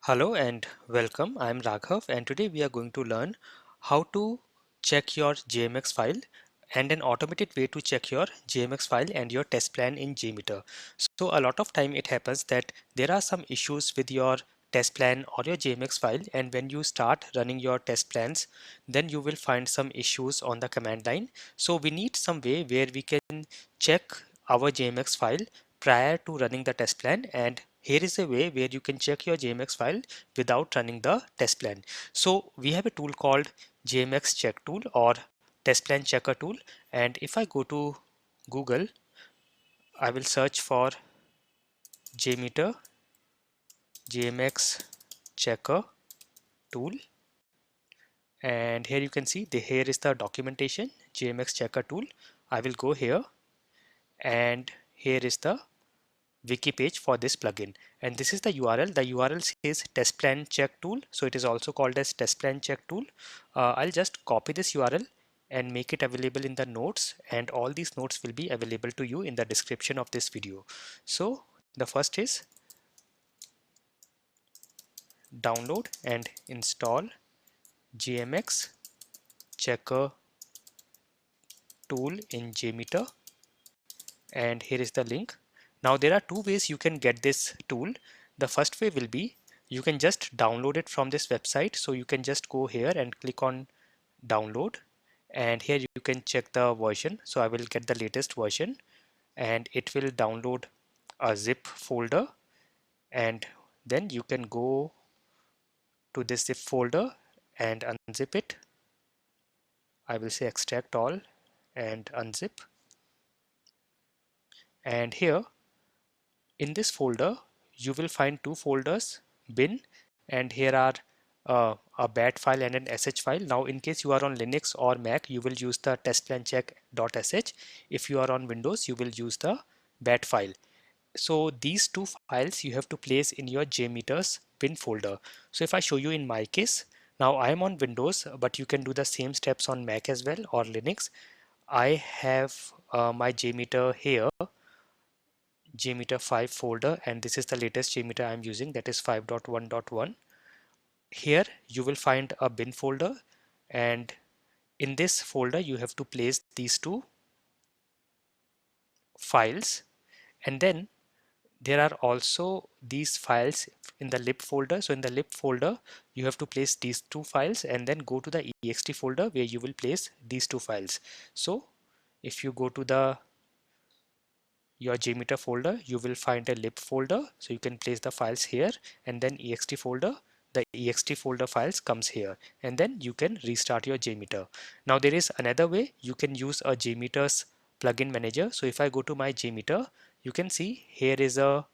Hello and welcome. I'm Raghav and today we are going to learn how to check your JMX file and an automated way to check your JMX file and your test plan in JMeter. So a lot of time it happens that there are some issues with your test plan or your JMX file, and when you start running your test plans then you will find some issues on the command line. So we need some way where we can check our JMX file prior to running the test plan, and here is a way where you can check your JMX file without running the test plan. So we have a tool called JMX check tool or test plan checker tool, and if I go to Google, I will search for JMeter JMX checker tool, and here you can see here is the documentation JMX checker tool. I will go here and here is the wiki page for this plugin, and this is the URL. The URL says test plan check tool, so it is also called as test plan check tool. I'll just copy this URL and make it available in the notes, and all these notes will be available to you in the description of this video. So the first is download and install JMX checker tool in JMeter, and here is the link. Now there are two ways you can get this tool. The first way will be you can just download it from this website. So you can just go here and click on download, and here you can check the version. So I will get the latest version and it will download a zip folder, and then you can go to this zip folder and unzip it. I will say extract all and unzip, and here in this folder you will find two folders, bin, and here are a bat file and an sh file. Now in case you are on Linux or Mac, you will use the testplancheck.sh. If you are on Windows, you will use the bat file. So these two files you have to place in your JMeter's bin folder. So if I show you in my case, now I am on Windows, but you can do the same steps on Mac as well or Linux. I have my JMeter here, JMeter 5 folder, and this is the latest JMeter I'm using, that is 5.1.1. Here you will find a bin folder, and in this folder you have to place these two files, and then there are also these files in the lib folder. So in the lib folder you have to place these two files and then go to the ext folder where you will place these two files. So if you go to the your JMeter folder, you will find a lib folder, so you can place the files here, and then ext folder, the ext folder files comes here, and then you can restart your JMeter. Now there is another way you can use a JMeter's plugin manager. So if I go to my JMeter, you can see here is a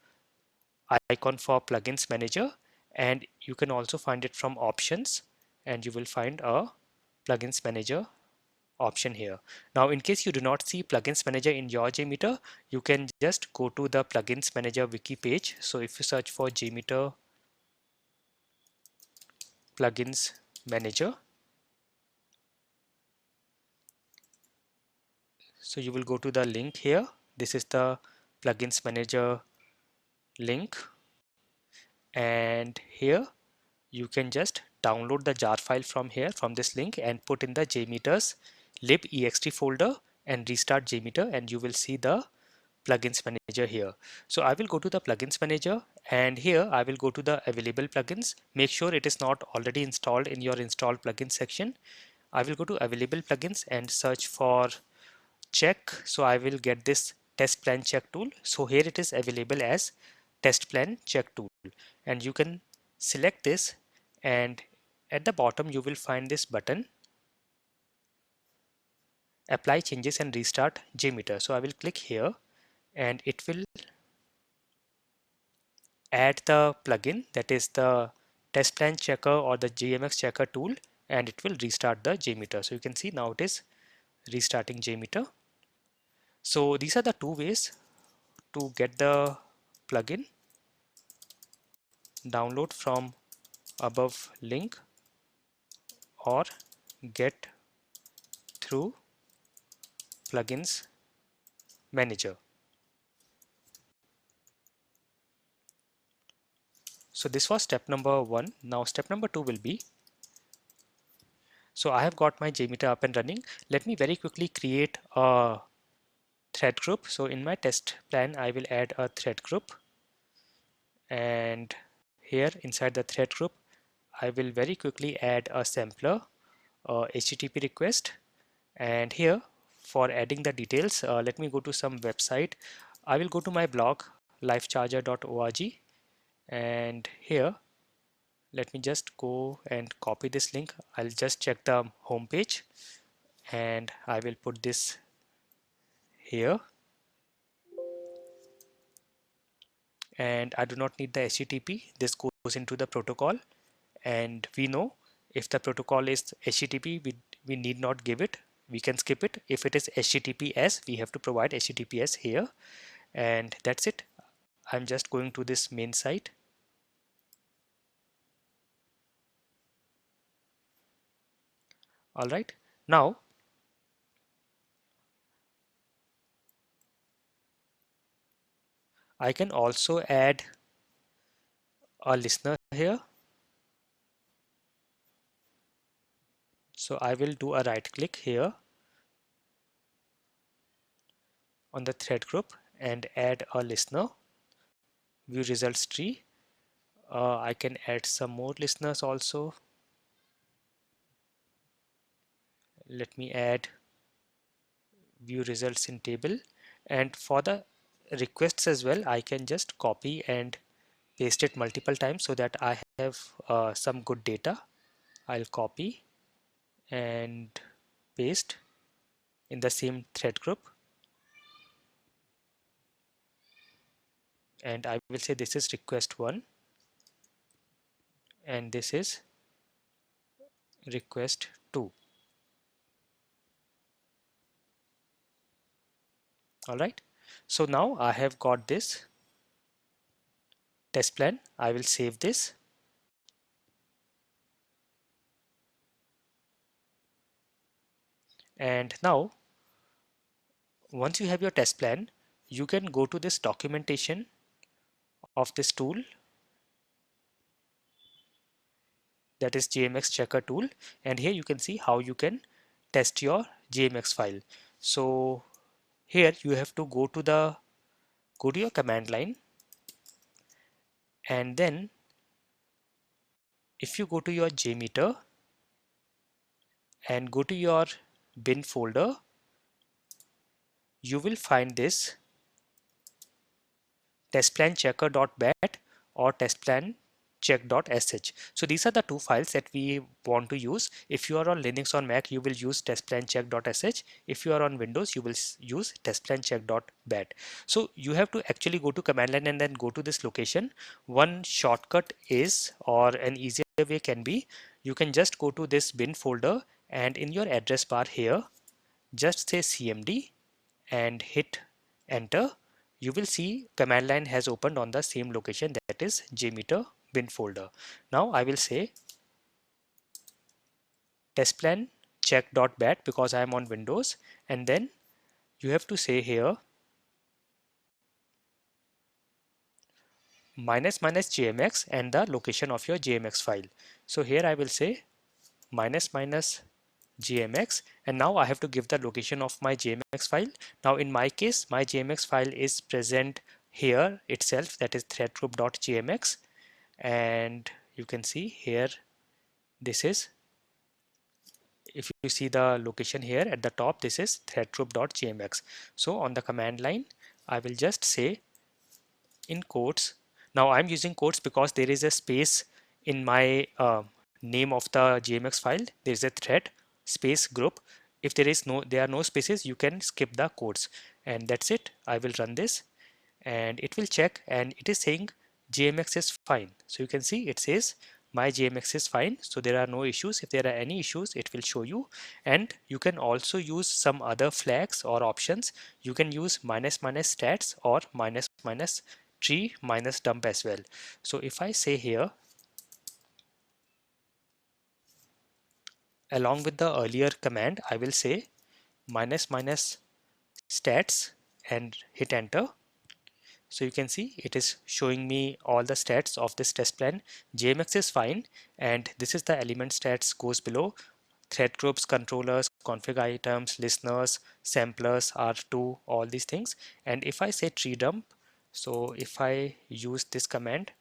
icon for plugins manager, and you can also find it from options, and you will find a plugins manager option here. Now in case you do not see plugins manager in your JMeter, you can just go to the plugins manager wiki page. So if you search for JMeter plugins manager, so you will go to the link here. This is the plugins manager link, and here you can just download the jar file from here, from this link, and put in the JMeter's libext folder and restart JMeter, and you will see the plugins manager here. So I will go to the plugins manager, and here I will go to the available plugins. Make sure it is not already installed in your installed plugins section. I will go to available plugins and search for check. So I will get this test plan check tool. So here it is available as test plan check tool, and you can select this, and at the bottom you will find this button, apply changes and restart JMeter. So I will click here, and it will add the plugin, that is the test plan checker or the JMX checker tool, and it will restart the JMeter. So you can see now it is restarting JMeter. So these are the two ways to get the plugin. Download from above link or get through plugins manager. So this was step number 1. Now step number 2 will be, so I have got my JMeter up and running. Let me very quickly create a thread group. So in my test plan, I will add a thread group, and here inside the thread group, I will very quickly add a sampler, HTTP request, and here for adding the details, let me go to some website. I will go to my blog lifecharger.org, and here let me just go and copy this link. I'll just check the home page and I will put this here, and I do not need the HTTP. This goes into the protocol, and we know if the protocol is HTTP, we need not give it, we can skip it. If it is HTTPS, we have to provide HTTPS here, and that's it. I'm just going to this main site. All right, now I can also add a listener here. So I will do a right click here on the thread group and add a listener, view results tree. I can add some more listeners also. Let me add view results in table, and for the requests as well, I can just copy and paste it multiple times so that I have some good data. I'll copy and paste in the same thread group, and I will say this is request 1 and this is request 2. All right, so now I have got this test plan. I will save this, and now once you have your test plan, you can go to this documentation of this tool, that is JMX checker tool, and here you can see how you can test your JMX file. So here you have to go to your command line, and then if you go to your JMeter and go to your bin folder, you will find this testplanchecker.bat or testplancheck.sh. So these are the two files that we want to use. If you are on Linux or Mac, you will use testplancheck.sh. If you are on Windows, you will use testplancheck.bat. So you have to actually go to command line and then go to this location. One shortcut is, or an easier way can be, you can just go to this bin folder and in your address bar here, just say cmd and hit enter. You will see command line has opened on the same location, that is JMeter bin folder. Now I will say testplan check.bat because I am on Windows, and then you have to say here minus minus JMX and the location of your JMX file. So here I will say minus minus JMX, and now I have to give the location of my JMX file. Now in my case, my JMX file is present here itself, that is threadgroup.jmx, and you can see here this is, if you see the location here at the top, this is threadgroup.jmx. So on the command line I will just say in quotes. Now I'm using quotes because there is a space in my name of the JMX file. There is a thread space group. If there are no spaces, you can skip the quotes, and that's it. I will run this and it will check, and it is saying JMX is fine. So you can see it says my JMX is fine, so there are no issues. If there are any issues, it will show you. And you can also use some other flags or options. You can use minus minus stats or minus minus tree minus dump as well. So if I say here, along with the earlier command, I will say minus minus stats and hit enter. So you can see it is showing me all the stats of this test plan. JMX is fine, and this is the element stats goes below. Thread groups, controllers, config items, listeners, samplers, R2, all these things. And if I say tree dump, so if I use this command,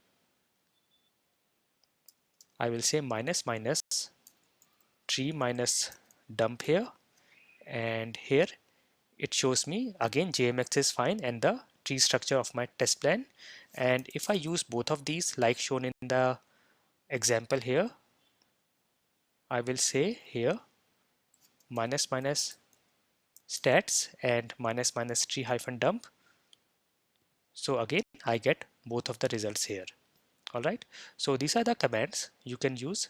I will say minus minus tree minus dump here, and here it shows me again JMX is fine and the tree structure of my test plan. And if I use both of these like shown in the example here, I will say here minus minus stats and minus minus tree hyphen dump. So again I get both of the results here. Alright, so these are the commands you can use.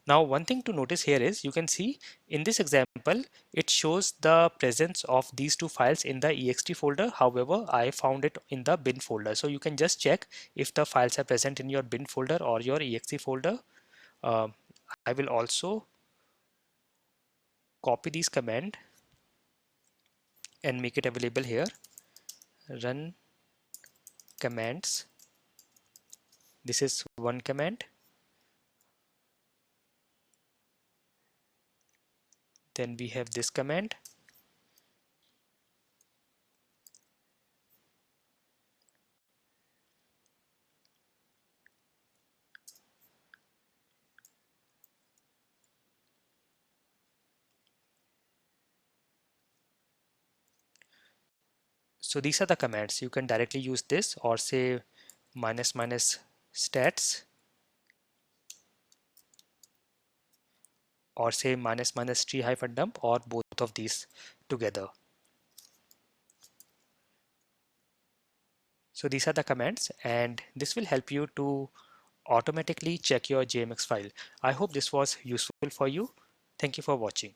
Now one thing to notice here is you can see in this example it shows the presence of these two files in the ext folder. However, I found it in the bin folder. So you can just check if the files are present in your bin folder or your ext folder. I will also copy these command and make it available here. Run commands. This is one command. Then we have this command. So these are the commands. You can directly use this or say minus minus stats or say minus minus tree hyphen dump or both of these together. So these are the commands and this will help you to automatically check your JMX file. I hope this was useful for you. Thank you for watching.